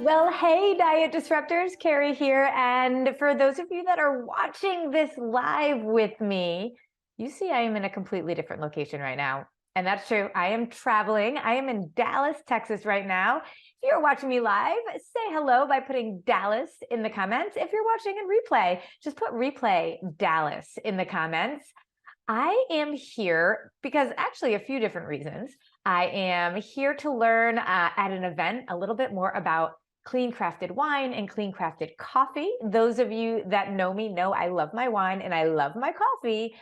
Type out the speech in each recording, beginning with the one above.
Well, hey, Diet Disruptors, Carrie here. And for those of you that are watching this live with me, you see I am in a completely different location right now. And that's true. I am traveling. I am in Dallas, Texas right now. If you're watching me live, say hello by putting Dallas in the comments. If you're watching in replay, just put replay Dallas in the comments. I am here because actually a few different reasons. I am here to learn at an event a little bit more about clean crafted wine and clean crafted coffee. Those of you that know me know I love my wine and I love my coffee,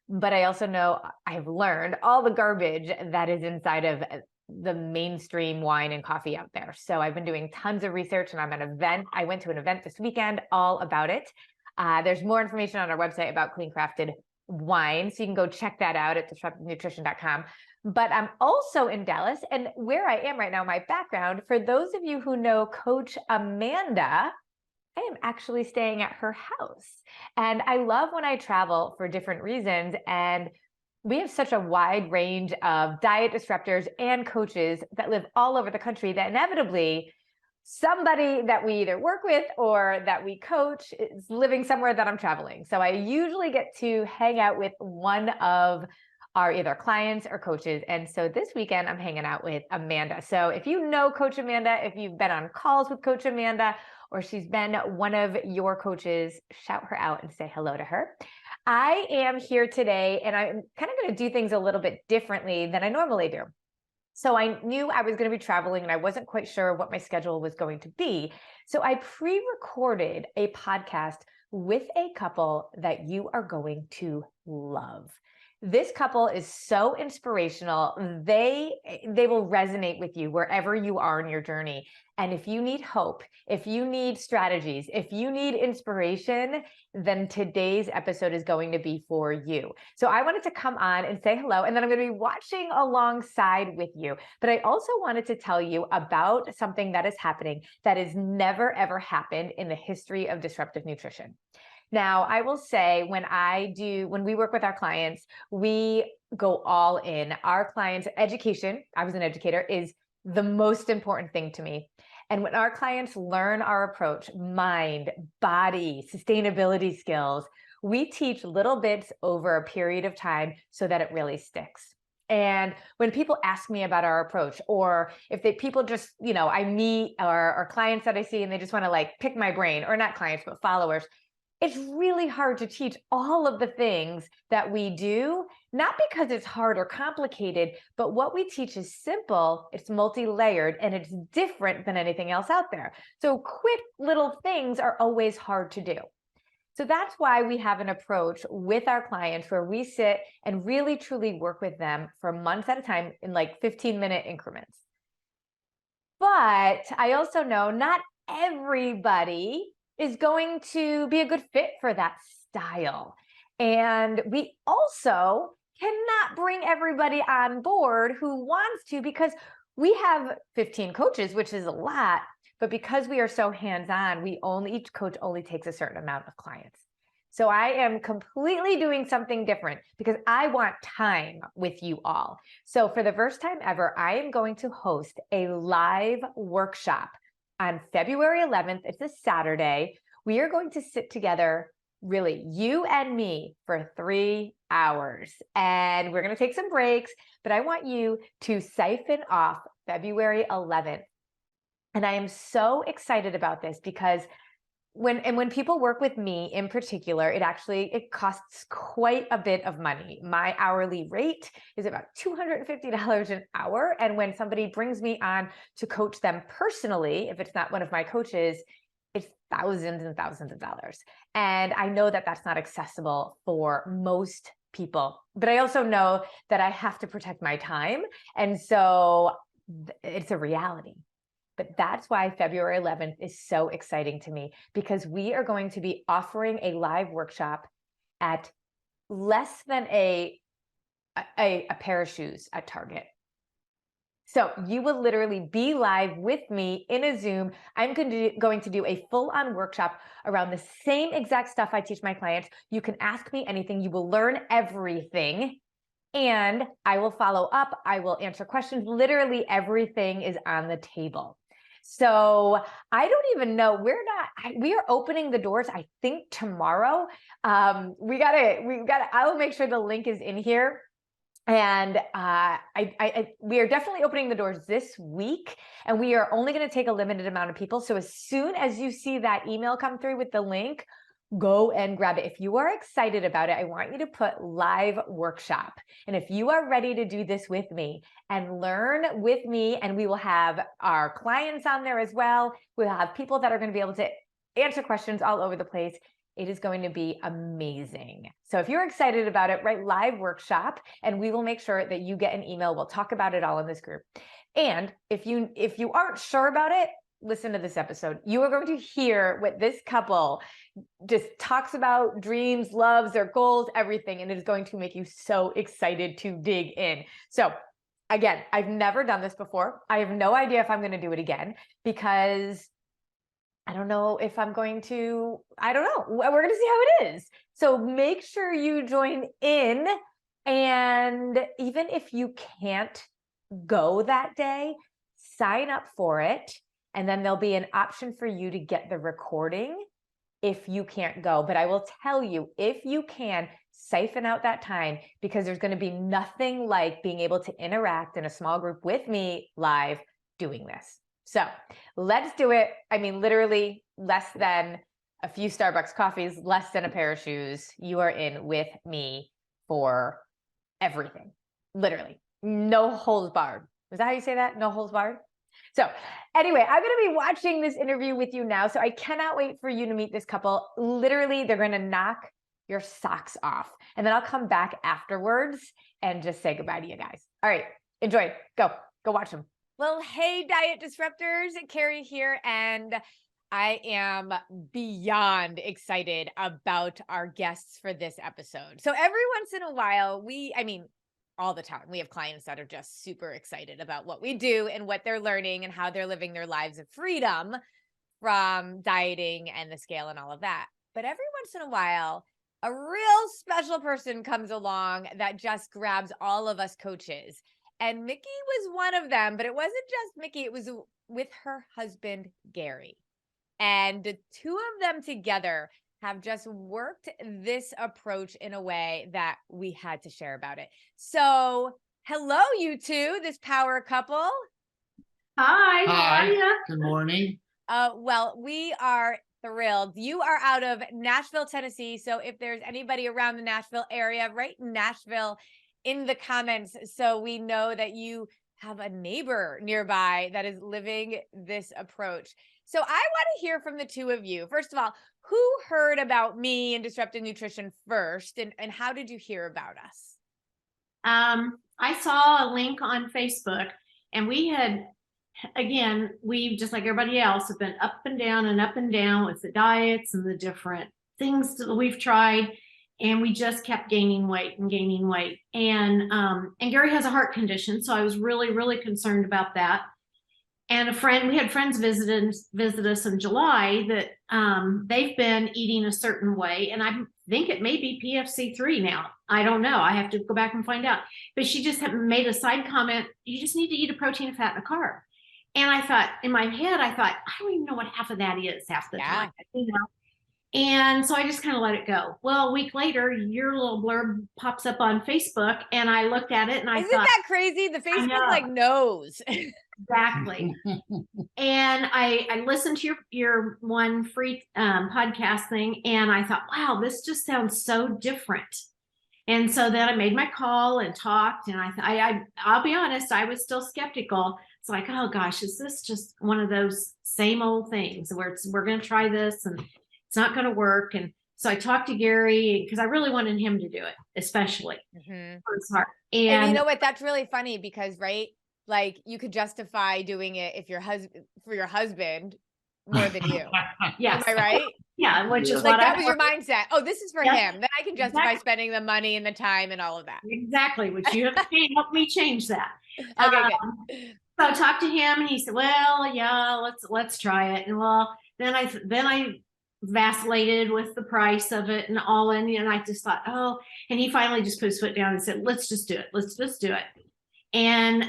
but I also know I've learned all the garbage that is inside of the mainstream wine and coffee out there. So I've been doing tons of research and I'm at an event. I went to an event this weekend all about it. There's more information on our website about clean crafted wine, so you can go check that out at disruptivenutrition.com. But I'm also in Dallas, and where I am right now, my background, for those of you who know Coach Amanda, I am actually staying at her house. And I love when I travel for different reasons. And we have such a wide range of diet disruptors and coaches that live all over the country that inevitably somebody that we either work with or that we coach is living somewhere that I'm traveling. So I usually get to hang out with one of our either clients or coaches. And so this weekend I'm hanging out with Amanda. So if you know Coach Amanda, if you've been on calls with Coach Amanda, or she's been one of your coaches, shout her out and say hello to her. I am here today and I'm kind of going to do things a little bit differently than I normally do. So I knew I was going to be traveling and I wasn't quite sure what my schedule was going to be. So I pre-recorded a podcast with a couple that you are going to love. This couple is so inspirational. They will resonate with you wherever you are in your journey. And if you need hope, if you need strategies, if you need inspiration, then today's episode is going to be for you. So I wanted to come on and say hello, and then I'm going to be watching alongside with you. But I also wanted to tell you about something that is happening that has never, ever happened in the history of disruptive nutrition. Now, I will say when we work with our clients, we go all in. Our clients' education, I was an educator, is the most important thing to me. And when our clients learn our approach, mind, body, sustainability skills, we teach little bits over a period of time so that it really sticks. And when people ask me about our approach, or if people just, I meet our clients that I see and they just want to like pick my brain, or not clients, but followers, it's really hard to teach all of the things that we do, not because it's hard or complicated, but what we teach is simple, it's multi-layered, and it's different than anything else out there. So quick little things are always hard to do. So that's why we have an approach with our clients where we sit and really truly work with them for months at a time in like 15-minute increments. But I also know not everybody is going to be a good fit for that style. And we also cannot bring everybody on board who wants to, because we have 15 coaches, which is a lot, but because we are so hands-on, each coach only takes a certain amount of clients. So I am completely doing something different because I want time with you all. So for the first time ever, I am going to host a live workshop on February 11th, it's a Saturday. We are going to sit together, really, you and me, for 3 hours. And we're going to take some breaks, but I want you to siphon off February 11th. And I am so excited about this because when people work with me in particular, it costs quite a bit of money. My hourly rate is about $250 an hour. And when somebody brings me on to coach them personally, if it's not one of my coaches, it's thousands and thousands of dollars. And I know that that's not accessible for most people, but I also know that I have to protect my time. And so it's a reality. But that's why February 11th is so exciting to me, because we are going to be offering a live workshop at less than a pair of shoes at Target. So you will literally be live with me in a Zoom. I'm going to do a full-on workshop around the same exact stuff I teach my clients. You can ask me anything. You will learn everything. And I will follow up. I will answer questions. Literally everything is on the table. So I don't even know. We are opening the doors, I think tomorrow. We gotta, I will make sure the link is in here. And we are definitely opening the doors this week, and we are only going to take a limited amount of people. So as soon as you see that email come through with the link, go and grab it. If you are excited about it, I want you to put live workshop. And if you are ready to do this with me and learn with me, and we will have our clients on there as well. We'll have people that are going to be able to answer questions all over the place. It is going to be amazing. So if you're excited about it, write live workshop, and we will make sure that you get an email. We'll talk about it all in this group. And if you aren't sure about it, listen to this episode. You are going to hear what this couple just talks about: dreams, loves, their goals, everything. And it is going to make you so excited to dig in. So again, I've never done this before. I have no idea if I'm going to do it again, because I don't know if I'm going to, I don't know. We're going to see how it is. So make sure you join in. And even if you can't go that day, sign up for it. And then there'll be an option for you to get the recording if you can't go. But I will tell you, if you can, siphon out that time, because there's going to be nothing like being able to interact in a small group with me live doing this. So let's do it. I mean, literally less than a few Starbucks coffees, less than a pair of shoes. You are in with me for everything. Literally. No holds barred. Is that how you say that? No holds barred? So anyway, I'm going to be watching this interview with you now. So I cannot wait for you to meet this couple. Literally, they're going to knock your socks off. And then I'll come back afterwards and just say goodbye to you guys. All right. Enjoy. Go watch them. Well, hey, Diet Disruptors, Carrie here, and I am beyond excited about our guests for this episode. So every once in a while, all the time, we have clients that are just super excited about what we do and what they're learning and how they're living their lives of freedom from dieting and the scale and all of that. But every once in a while, a real special person comes along that just grabs all of us coaches. And Mickey was one of them, but it wasn't just Mickey. It was with her husband, Garry. And the two of them together have just worked this approach in a way that we had to share about it. So hello, you two, this power couple. Hi. Hi. How are you? Good morning. Well, we are thrilled. You are out of Nashville, Tennessee. So if there's anybody around the Nashville area, write Nashville in the comments so we know that you have a neighbor nearby that is living this approach. So I want to hear from the two of you. First of all, who heard about me and Disruptive Nutrition first, and how did you hear about us? I saw a link on Facebook, and we just like everybody else have been up and down with the diets and the different things that we've tried. And we just kept gaining weight. And Garry has a heart condition. So I was really, really concerned about that. And we had friends visit us in July that they've been eating a certain way. And I think it may be PFC3 now. I don't know. I have to go back and find out. But she just made a side comment. You just need to eat a protein, a fat, and a carb. And I thought, in my head, I don't even know what half of that is half the time. And so I just kind of let it go. Well, a week later, your little blurb pops up on Facebook, and I looked at it and I thought, isn't that crazy? The Facebook knows. Exactly. And I listened to your one free podcast thing, and I thought, wow, this just sounds so different. And so then I made my call and talked, and I'll be honest, I was still skeptical. It's like, oh gosh, is this just one of those same old things where we're going to try this and it's not going to work? And so I talked to Garry because I really wanted him to do it, especially for his heart. And you know what? That's really funny because, right? Like, you could justify doing it for your husband more than you. Yes. Am I right? Yeah, which is like that was your mindset. Oh, this is for him. Then I can justify spending the money and the time and all of that. Exactly, which you have to help me change that. Okay, good. So I talked to him, and he said, "Well, yeah, let's try it." And then I vacillated with the price of it and all in, and I just thought, oh, and he finally just put his foot down and said, "Let's just do it. Let's just do it." And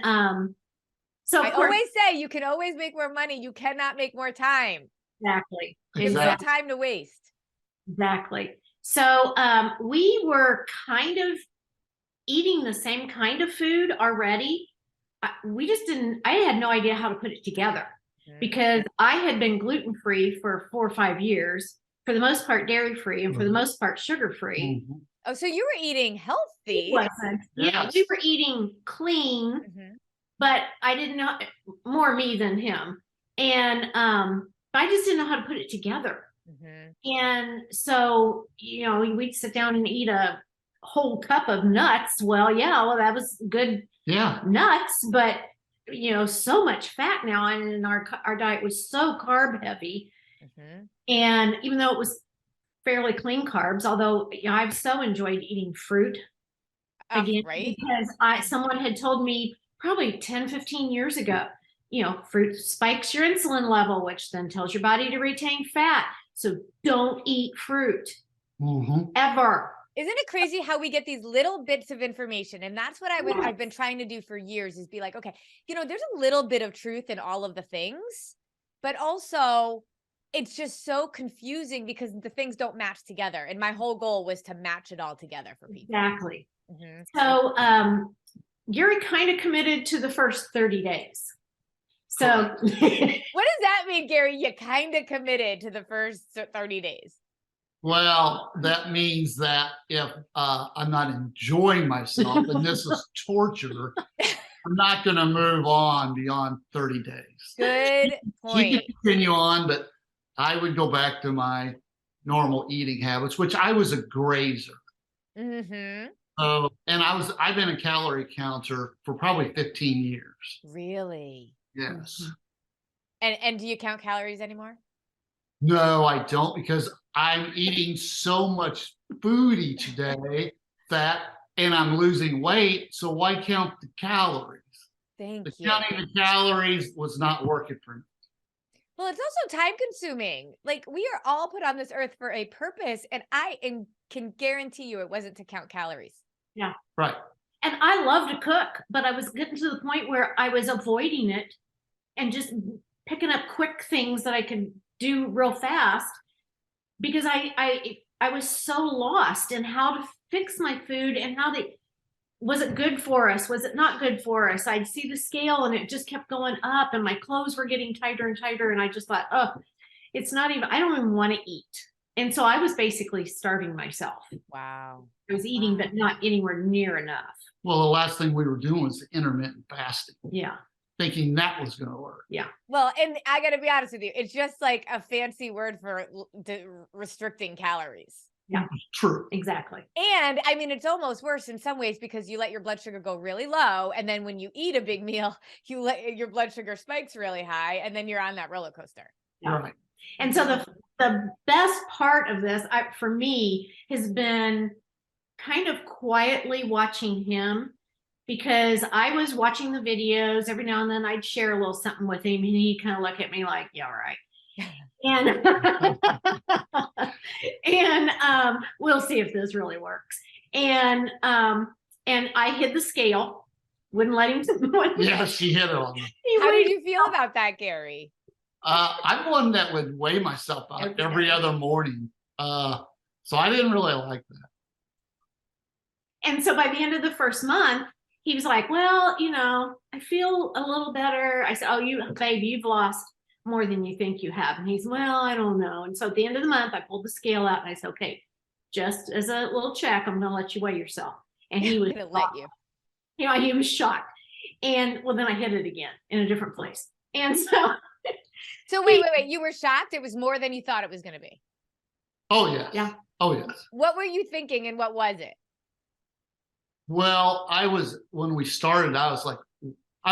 So I of course, always say you can always make more money. You cannot make more time. exactly. There's no Exactly. time to waste. Exactly. So we were kind of eating the same kind of food already. We just didn't, I had no idea how to put it together because I had been gluten-free for 4 or 5 years, for the most part dairy-free and for the most part sugar-free. Mhm. Oh, so you were eating healthy. Wasn't. Yeah, Yes. we were eating clean, but I didn't know, more me than him. And I just didn't know how to put it together. And so, we'd sit down and eat a whole cup of nuts. Well, that was good Yeah. nuts, but so much fat now, and our diet was so carb heavy. And even though it was fairly clean carbs, although I've so enjoyed eating fruit again, right? because someone had told me probably 10-15 years ago, fruit spikes your insulin level, which then tells your body to retain fat. So don't eat fruit ever. Isn't it crazy how we get these little bits of information? And that's what I've been trying to do for years, is be like, okay, there's a little bit of truth in all of the things, but also it's just so confusing because the things don't match together. And my whole goal was to match it all together for people. Exactly. So Garry kind of committed to the first 30 days. So what does that mean, Garry? You kind of committed to the first 30 days. Well, that means that if I'm not enjoying myself and this is torture, I'm not going to move on beyond 30 days. Good He point. can continue on, but I would go back to my normal eating habits, which I was a grazer. And I've been a calorie counter for probably 15 years. Really? Yes. And do you count calories anymore? No, I don't, because I'm eating so much food each day and I'm losing weight. So why count the calories? Thank you. Counting the calories was not working for me. Well, it's also time consuming. Like, we are all put on this earth for a purpose, and can guarantee you it wasn't to count calories. Yeah. Right. And I love to cook, but I was getting to the point where I was avoiding it and just picking up quick things that I could do real fast, because I was so lost in how to fix my food and was it good for us? Was it not good for us? I'd see the scale and it just kept going up, and my clothes were getting tighter and tighter. And I just thought, oh, I don't even want to eat. And so I was basically starving myself. Wow. I was eating, but not anywhere near enough. Well, the last thing we were doing was intermittent fasting. Yeah. Thinking that was going to work. Yeah. Well, and I got to be honest with you, it's just like a fancy word for restricting calories. Yeah. True. Exactly. And I mean, it's almost worse in some ways, because you let your blood sugar go really low. And then when you eat a big meal, you let your blood sugar spikes really high. And then you're on that roller coaster. Yeah. Right. And so the best part of this, for me, has been kind of quietly watching him, because I was watching the videos. Every now and then I'd share a little something with him, and he kind of look at me like, yeah, right. And we'll see if this really works. And I hid the scale, wouldn't let him. Yeah, she hit it on me. How did you feel about that, Garry? I'm one that would weigh myself out every other morning. So I didn't really like that. And so by the end of the first month, he was like, well, I feel a little better. I said, oh, babe, you've lost more than you think you have. And he's, well, I don't know. And so at the end of the month, I pulled the scale out and I said, okay, just as a little check, I'm going to let you weigh yourself. And he was gonna let you. He was shocked. And well, then I hid it again in a different place. And so. So wait. You were shocked? It was more than you thought it was going to be. Oh, yes. Yeah. Oh, yes. What were you thinking, and what was it? Well, when we started, I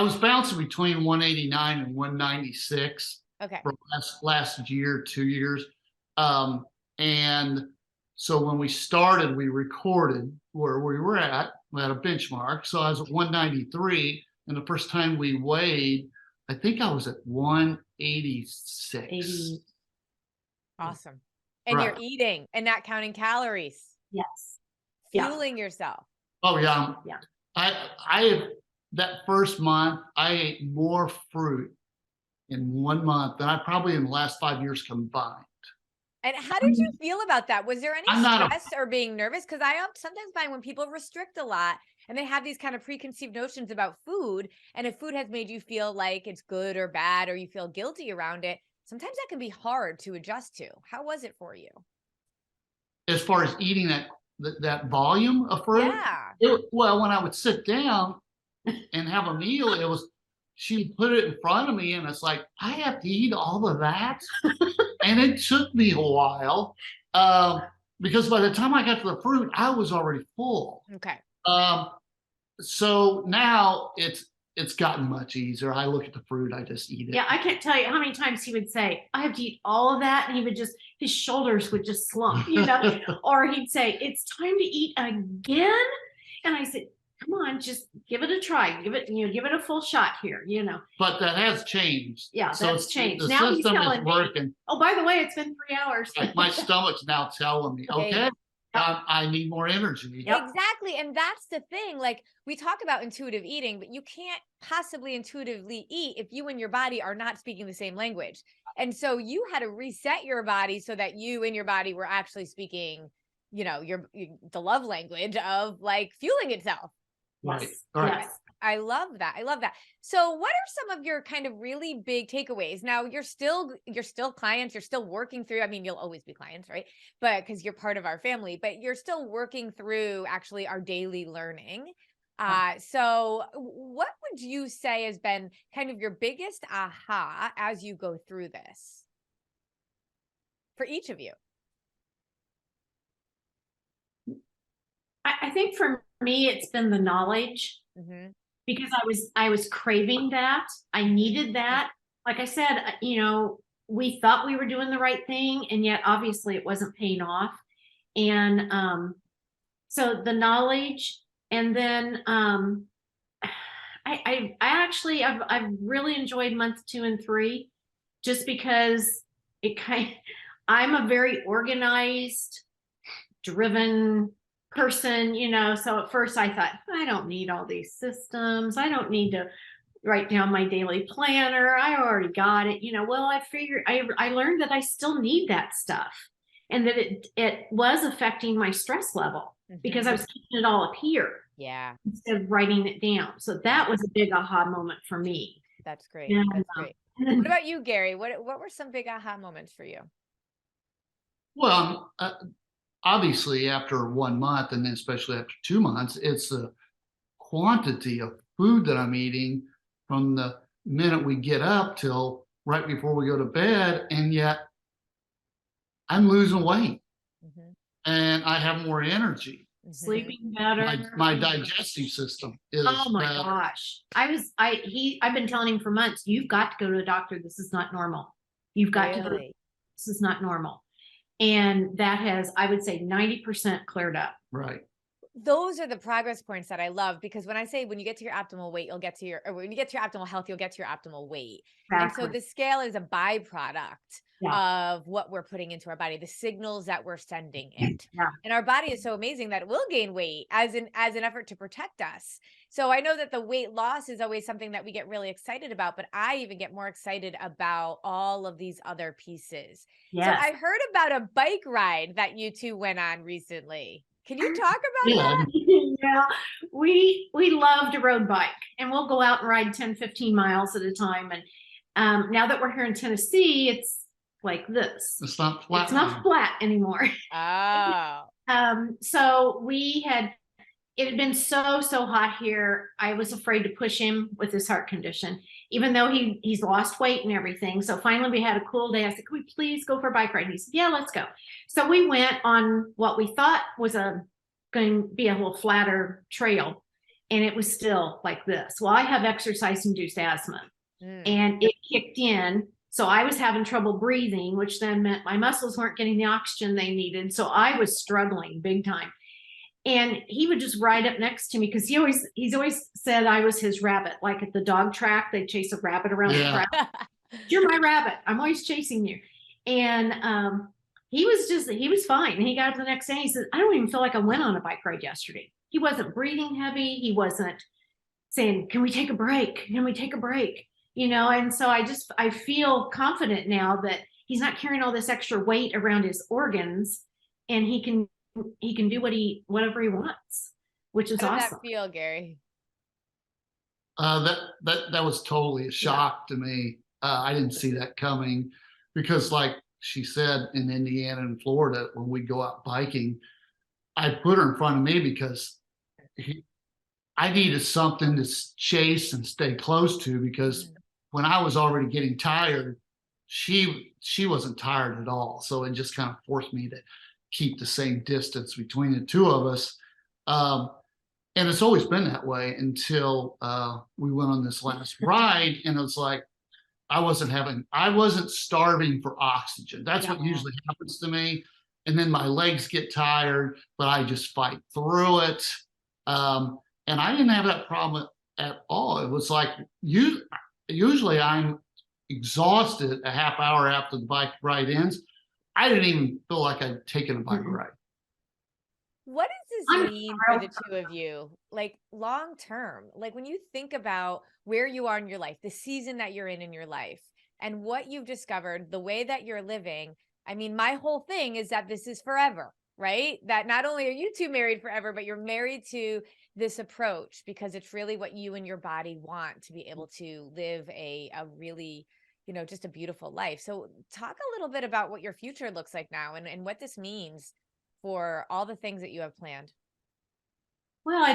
was bouncing between 189 and 196. Okay. For last year, 2 years. And so when we started, we recorded where we were at. We had a benchmark. So I was at 193. And the first time we weighed, I think I was at 186. 80. Awesome. And Right. You're eating and not counting calories. Yes. Fueling yourself. Oh, yeah. Yeah. I have that first month, I ate more fruit in 1 month than I probably in the last 5 years combined. And how did you feel about that? Was there any I'm not a- stress or being nervous? Because I sometimes find when people restrict a lot and they have these kind of preconceived notions about food, and if food has made you feel like it's good or bad, or you feel guilty around it, sometimes that can be hard to adjust to. How was it for you? As far as eating that volume of fruit, Yeah. well, when I would sit down and have a meal, it was she'd put it in front of me, and it's like I have to eat all of that, and it took me a while because by the time I got to the fruit, I was already full. Okay. So now it's gotten much easier. I look at the fruit, I just eat it. Yeah, I can't tell you how many times he would say, I have to eat all of that. And he would just, his shoulders would just slump, or he'd say, it's time to eat again. And I said, come on, just give it a try. Give it a full shot here, But that has changed. Yeah, So that's changed. The Now he's system telling is me, working. oh, by the way, it's been 3 hours. Like my stomach's now telling me, okay, I need more energy. Yep. Exactly. And that's the thing. Like, we talk about intuitive eating, but you can't possibly intuitively eat if you and your body are not speaking the same language. And so you had to reset your body so that you and your body were actually speaking, the love language of like fueling itself. Right. Yes. Right. Yes. I love that. I love that. So what are some of your kind of really big takeaways? Now you're still clients, you're still working through, I mean, you'll always be clients, right? But because you're part of our family, but you're still working through actually our daily learning. So what would you say has been kind of your biggest aha as you go through this for each of you? I think for me, it's been the knowledge. Mm-hmm. Because I was craving that. I needed that. Like I said, we thought we were doing the right thing, and yet obviously it wasn't paying off. And so the knowledge, and then I've really enjoyed month 2 and 3, just because I'm a very organized, driven person, so at first I thought, I don't need all these systems. I don't need to write down my daily planner. I already got it. Well, I figured I learned that I still need that stuff, and that it was affecting my stress level because I was keeping it all up here. Yeah. Instead of writing it down. So that was a big aha moment for me. That's great. And, That's great. What about you, Gary? What were some big aha moments for you? Well, obviously after 1 month, and then especially after 2 months, it's the quantity of food that I'm eating from the minute we get up till right before we go to bed, and yet I'm losing weight and I have more energy. Sleeping better. My digestive system is oh my better. gosh. I've been telling him for months, you've got to go to the doctor. This is not normal. You've got to go. This is not normal. And that has, I would say, 90% cleared up. Right. Those are the progress points that I love, because when I say when you get to your optimal weight, when you get to your optimal health, you'll get to your optimal weight. Exactly. And so the scale is a byproduct of what we're putting into our body, the signals that we're sending it. Yeah. And our body is so amazing that it will gain weight as an effort to protect us. So I know that the weight loss is always something that we get really excited about, but I even get more excited about all of these other pieces. Yes. So I heard about a bike ride that you two went on recently. Can you talk about that? Yeah, we love to road bike, and we'll go out and ride 10, 15 miles at a time. And now that we're here in Tennessee, it's like this. It's not flat. It's not flat anymore. Oh. So it had been so hot here. I was afraid to push him with his heart condition, even though he's lost weight and everything. So finally we had a cool day. I said, can we please go for a bike ride? He said, yeah, let's go. So we went on what we thought was going to be a little flatter trail. And it was still like this. Well, I have exercise-induced asthma and it kicked in. So I was having trouble breathing, which then meant my muscles weren't getting the oxygen they needed. So I was struggling big time. And he would just ride up next to me, because he's always said I was his rabbit. Like at the dog track, they chase a rabbit around the track. You're my rabbit. I'm always chasing you. And he was fine. And he got up the next day and he said, I don't even feel like I went on a bike ride yesterday. He wasn't breathing heavy. He wasn't saying, can we take a break? Can we take a break? You know, and so I feel confident now that he's not carrying all this extra weight around his organs, and he can do whatever he wants, which is How did awesome. that feel, Gary? That was totally a shock to me. I didn't see that coming because, like she said, in Indiana and Florida, when we go out biking, I put her in front of me because I needed something to chase and stay close to, because when I was already getting tired, she wasn't tired at all. So it just kind of forced me to keep the same distance between the two of us. And it's always been that way until we went on this last ride, and it was like I wasn't starving for oxygen. That's what usually happens to me. And then my legs get tired, but I just fight through it. And I didn't have that problem at all. It was like usually I'm exhausted a half hour after the bike ride ends. I didn't even feel like I'd taken a bike ride. What does this mean for the two of you, like long term? Like when you think about where you are in your life, the season that you're in your life, and what you've discovered, the way that you're living. I mean, my whole thing is that this is forever, right? That not only are you two married forever, but you're married to this approach because it's really what you and your body want, to be able to live a really, just a beautiful life. So talk a little bit about what your future looks like now and what this means for all the things that you have planned. Well,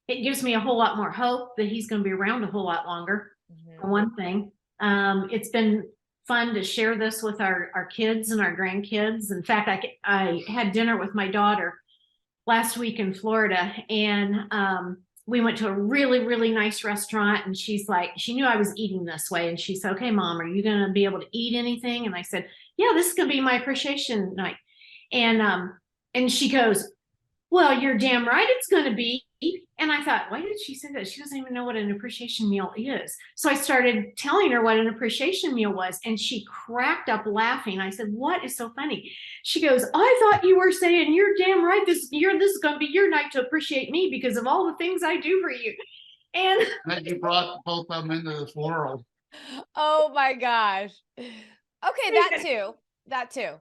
it gives me a whole lot more hope that he's going to be around a whole lot longer. For one thing, it's been fun to share this with our kids and our grandkids. In fact, I had dinner with my daughter last week in Florida, and we went to a really, really nice restaurant, and she's like, she knew I was eating this way, and she said, okay, Mom, are you going to be able to eat anything? And I said, yeah, this is going to be my appreciation night. And she goes, well, you're damn right it's going to be. And I thought, why did she say that? She doesn't even know what an appreciation meal is. So I started telling her what an appreciation meal was, and she cracked up laughing. I said, what is so funny? She goes, I thought you were saying you're damn right. This is going to be your night to appreciate me because of all the things I do for you. And that you brought both of them into this world. Oh my gosh. Okay, that too.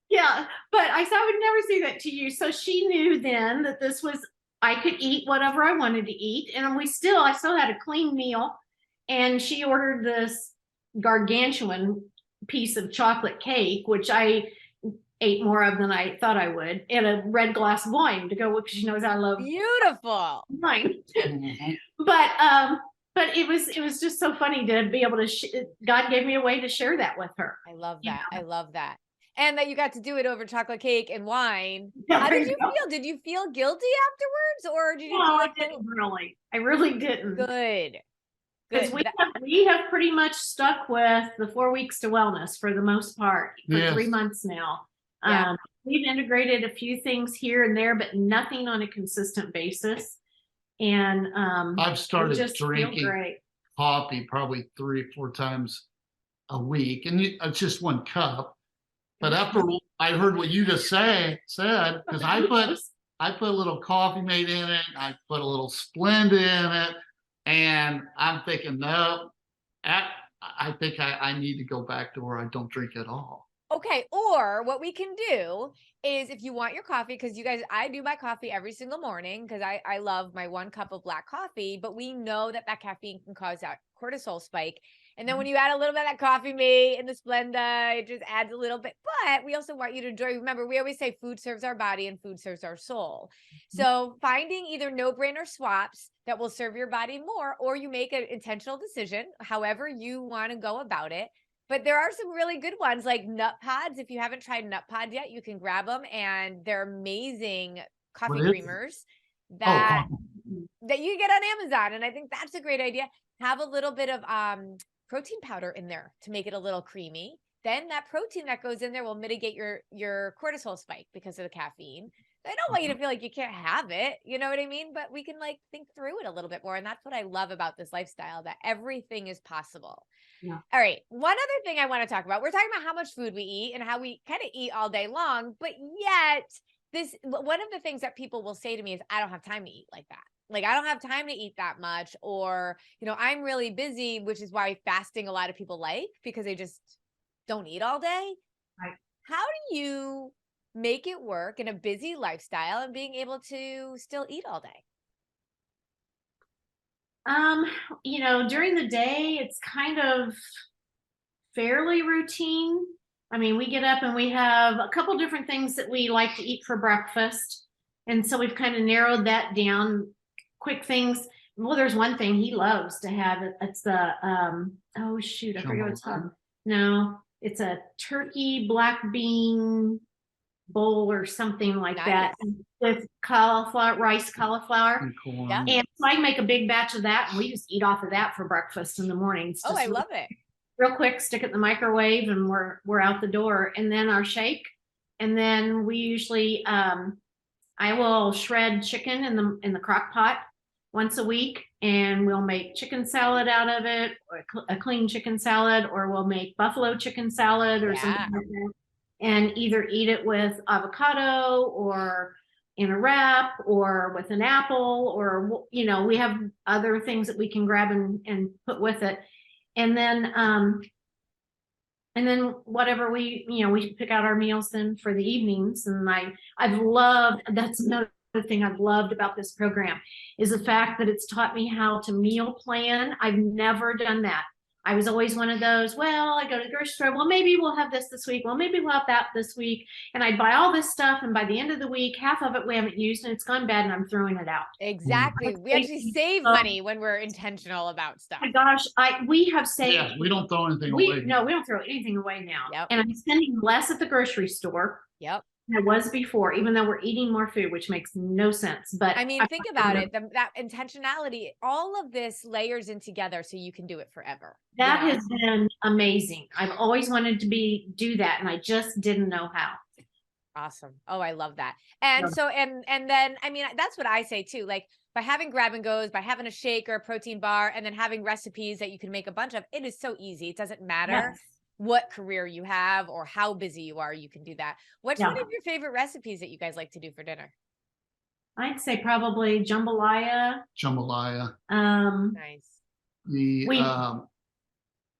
Yeah, but I said I would never say that to you. So she knew then that this was, I could eat whatever I wanted to eat. And I still had a clean meal. And she ordered this gargantuan piece of chocolate cake, which I ate more of than I thought I would, and a red glass of wine to go with, because she knows I love beautiful wine. But it was just so funny to be able to, God gave me a way to share that with her. I love that. I love that. And that you got to do it over chocolate cake and wine. How did you feel? Did you feel guilty afterwards, or did you feel like I didn't really? I really didn't. Good. Because we have pretty much stuck with the 4 weeks to wellness for the most part for 3 months now. Yeah. We've integrated a few things here and there, but nothing on a consistent basis. And I've started drinking coffee probably 3 or 4 times a week, and it's just 1 cup. But after I heard what you just said, because I put a little Coffee Mate in it, I put a little Splenda in it, and I'm thinking, no, I think I need to go back to where I don't drink at all. Okay, or what we can do is, if you want your coffee, because you guys, I do my coffee every single morning because I love my 1 cup of black coffee, but we know that caffeine can cause that cortisol spike. And then when you add a little bit of that Coffee Mate and the Splenda, it just adds a little bit. But we also want you to enjoy. Remember, we always say food serves our body and food serves our soul. So finding either no-brainer swaps that will serve your body more, or you make an intentional decision, however you want to go about it. But there are some really good ones like Nut Pods. If you haven't tried Nut Pods yet, you can grab them, and they're amazing coffee creamers that you get on Amazon. And I think that's a great idea. Have a little bit of protein powder in there to make it a little creamy. Then that protein that goes in there will mitigate your cortisol spike because of the caffeine. I don't want you to feel like you can't have it, you know what I mean? But we can think through it a little bit more. And that's what I love about this lifestyle, that everything is possible. Yeah. All right. One other thing I want to talk about, we're talking about how much food we eat and how we kind of eat all day long, but yet one of the things that people will say to me is, I don't have time to eat like that. like, I don't have time to eat that much, or, I'm really busy, which is why fasting a lot of people like, because they just don't eat all day. Right. How do you make it work in a busy lifestyle and being able to still eat all day? During the day, it's kind of fairly routine. I mean, we get up and we have a couple different things that we like to eat for breakfast. And so we've kind of narrowed that down. Quick things. Well, there's one thing he loves to have. It's the, oh shoot, I forget what it's called. No, it's a turkey black bean bowl or something like that with cauliflower, rice cauliflower. Yeah. And so I make a big batch of that and we just eat off of that for breakfast in the mornings. Oh, I love it. Real quick, stick it in the microwave and we're out the door. And then our shake. And then we usually I will shred chicken in the crock pot once a week, and we'll make chicken salad out of it, or a clean chicken salad, or we'll make buffalo chicken salad or something like that, and either eat it with avocado or in a wrap or with an apple, or we have other things that we can grab and put with it. And then whatever we pick out our meals then for the evenings. And that's another thing I've loved about this program is the fact that it's taught me how to meal plan. I've never done that. I was always one of those, well, I go to the grocery store, well, maybe we'll have this week. Well, maybe we'll have that this week. And I buy all this stuff. And by the end of the week, half of it we haven't used and it's gone bad and I'm throwing it out. Exactly. We actually save money when we're intentional about stuff. Oh my gosh, we have saved. Yeah, we don't throw anything away. No, we don't throw anything away now. Yep. And I'm spending less at the grocery store. Yep. Than I was before, even though we're eating more food, which makes no sense. But I mean, think about it. That intentionality, all of this layers in together so you can do it forever. That has been amazing. I've always wanted to do that, and I just didn't know how. Awesome. Oh, I love that. And so, and then, I mean, that's what I say too. Like, by having grab and goes, by having a shake or a protein bar, and then having recipes that you can make a bunch of, it is so easy. It doesn't matter what career you have or how busy you are, you can do that. What's one of your favorite recipes that you guys like to do for dinner? I'd say probably jambalaya. Nice. The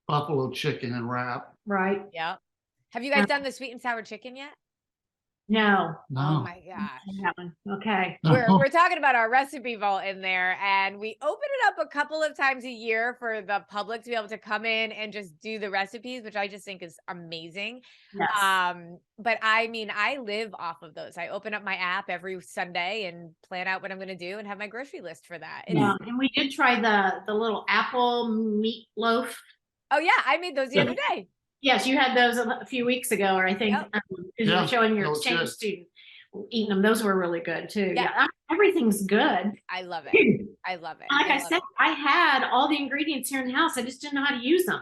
buffalo chicken and wrap. Right. Yeah. Have you guys done the sweet and sour chicken yet? No. Oh my gosh. Okay. We're talking about our recipe vault in there, and we open it up a couple of times a year for the public to be able to come in and just do the recipes, which I just think is amazing. Yes. But I mean, I live off of those. I open up my app every Sunday and plan out what I'm going to do and have my grocery list for that. And we did try the little apple meatloaf. Oh yeah, I made those the other day. Yes, you had those a few weeks ago, or I think because you were showing your exchange student eating them. Those were really good too. Yeah, everything's good. I love it. I love it. Like I said, I had all the ingredients here in the house. I just didn't know how to use them.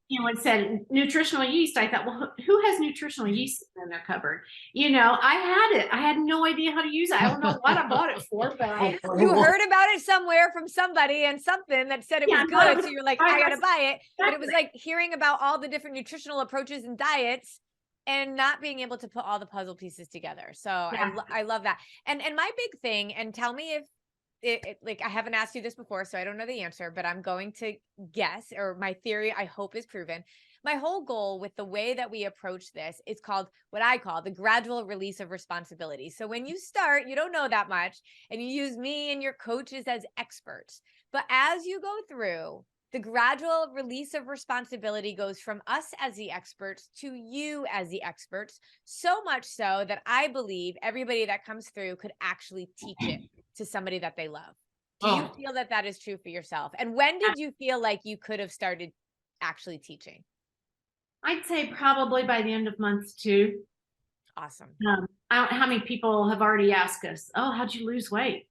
It said nutritional yeast. I thought, well, who has nutritional yeast in their cupboard? I had it. I had no idea how to use it. I don't know what I bought it for, but you heard about it somewhere from somebody and something that said it was good. So you're like, I got to buy it. But it was like hearing about all the different nutritional approaches and diets and not being able to put all the puzzle pieces together. So I love that. And my big thing, and tell me if like, I haven't asked you this before, so I don't know the answer, but I'm going to guess, or my theory, I hope, is proven. My whole goal with the way that we approach this is called what I call the gradual release of responsibility. So when you start, you don't know that much, and you use me and your coaches as experts. But as you go through, the gradual release of responsibility goes from us as the experts to you as the experts, so much so that I believe everybody that comes through could actually teach it to somebody that they love. Do you feel that that is true for yourself? And when did you feel like you could have started actually teaching? I'd say probably by the end of month 2. Awesome. I don't know how many people have already asked us, oh, how'd you lose weight?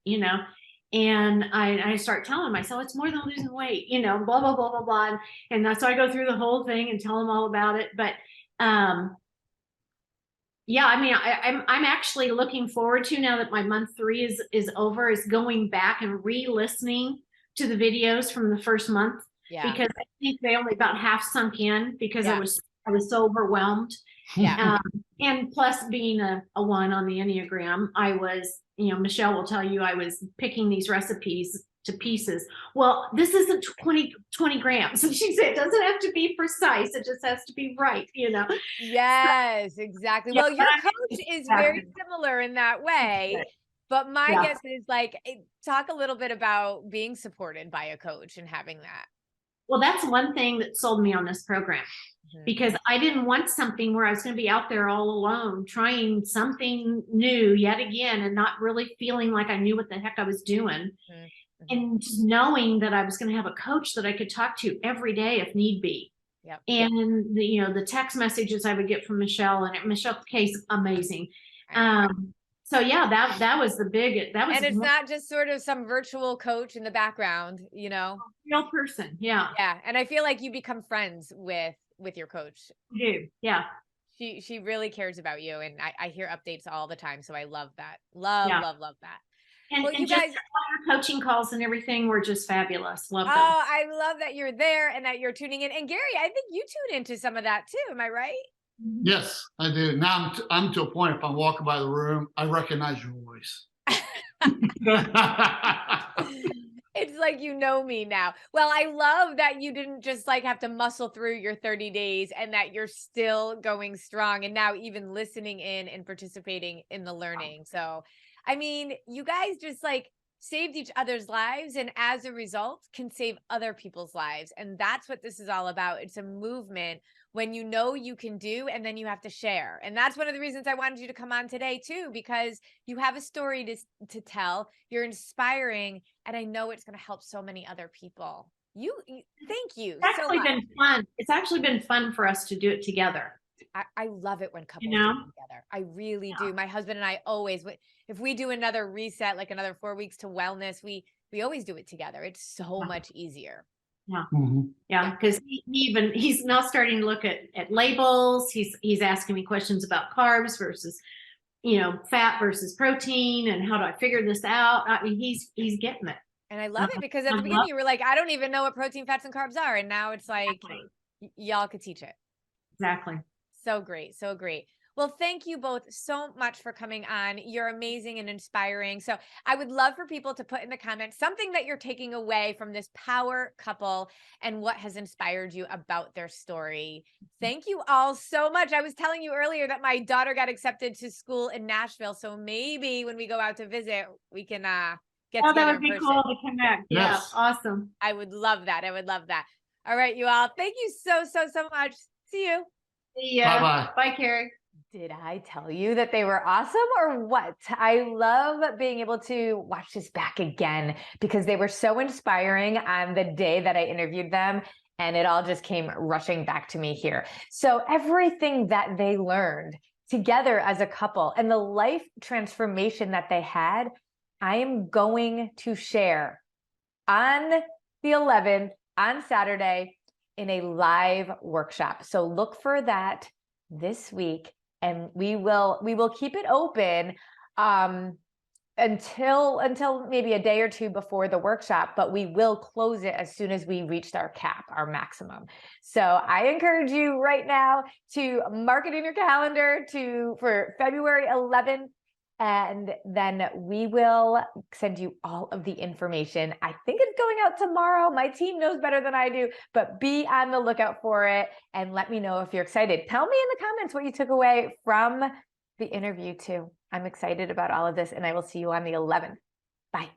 And I start telling myself it's more than losing weight, blah, blah, blah, blah, blah. And so I go through the whole thing and tell them all about it. But I mean, I'm actually looking forward to, now that my month 3 is over, is going back and re-listening to the videos from the first month. Yeah. Because I think they only about half sunk in because I was so overwhelmed. Yeah. And plus being a 1 on the Enneagram, I was Michelle will tell you I was picking these recipes to pieces. Well, this isn't 20 grams. And she said, it doesn't have to be precise. It just has to be right, Yes, exactly. Yeah, Well, your but coach is very similar in that way. But my Yeah. guess is like, talk a little bit about being supported by a coach and having that. Well, that's one thing that sold me on this program, because I didn't want something where I was going to be out there all alone, trying something new yet again, and not really feeling like I knew what the heck I was doing. And just knowing that I was going to have a coach that I could talk to every day if need be. Yep. And the text messages I would get from Michelle, and Michelle's case, amazing. So yeah, that was the big, that was. And it's not just sort of some virtual coach in the background, A real person. Yeah. Yeah. And I feel like you become friends with your coach. You do. Yeah. She really cares about you. And I hear updates all the time. So I love that. Love that. And, well, and you just guys, our coaching calls and everything were just fabulous. Love them. Oh, I love that you're there and that you're tuning in. And Garry, I think you tune into some of that too. Am I right? Yes, I do. Now I'm to a point, if I'm walking by the room, I recognize your voice. It's like, you know me now. Well, I love that you didn't just like have to muscle through your 30 days and that you're still going strong and now even listening in and participating in the learning. So, I mean, you guys just like saved each other's lives and as a result can save other people's lives. And that's what this is all about. It's a movement when you know you can do, and then you have to share. And that's one of the reasons I wanted you to come on today too, because you have a story to tell, you're inspiring, and I know it's going to help so many other people. Thank you. It's actually been fun. It's actually been fun for us to do it together. I love it when couples do it together. I really do. My husband and I always, if we do another reset, like another 4 weeks to wellness, we always do it together. It's so much easier. Yeah. Yeah. Because he's now starting to look at labels. He's asking me questions about carbs versus, fat versus protein, and how do I figure this out? I mean, he's getting it. And I love it because at the beginning you were like, I don't even know what protein, fats, and carbs are. And now it's like, y'all could teach it. Exactly. So great. So great. Well, thank you both so much for coming on. You're amazing and inspiring. So I would love for people to put in the comments something that you're taking away from this power couple and what has inspired you about their story. Thank you all so much. I was telling you earlier that my daughter got accepted to school in Nashville. So maybe when we go out to visit, we can get together. That would be cool to connect. Yes. Yeah. Awesome. I would love that. I would love that. All right, you all. Thank you so much. See you. See ya. Bye-bye. Bye, Carrie. Did I tell you that they were awesome or what? I love being able to watch this back again because they were so inspiring on the day that I interviewed them, and it all just came rushing back to me here. So everything that they learned together as a couple and the life transformation that they had, I am going to share on the 11th on Saturday in a live workshop. So look for that this week. And we will keep it open until maybe a day or two before the workshop, but we will close it as soon as we reached our cap, our maximum. So I encourage you right now to mark it in your calendar for February 11th. And then we will send you all of the information. I think it's going out tomorrow. My team knows better than I do, but be on the lookout for it and let me know if you're excited. Tell me in the comments what you took away from the interview too. I'm excited about all of this, and I will see you on the 11th. Bye.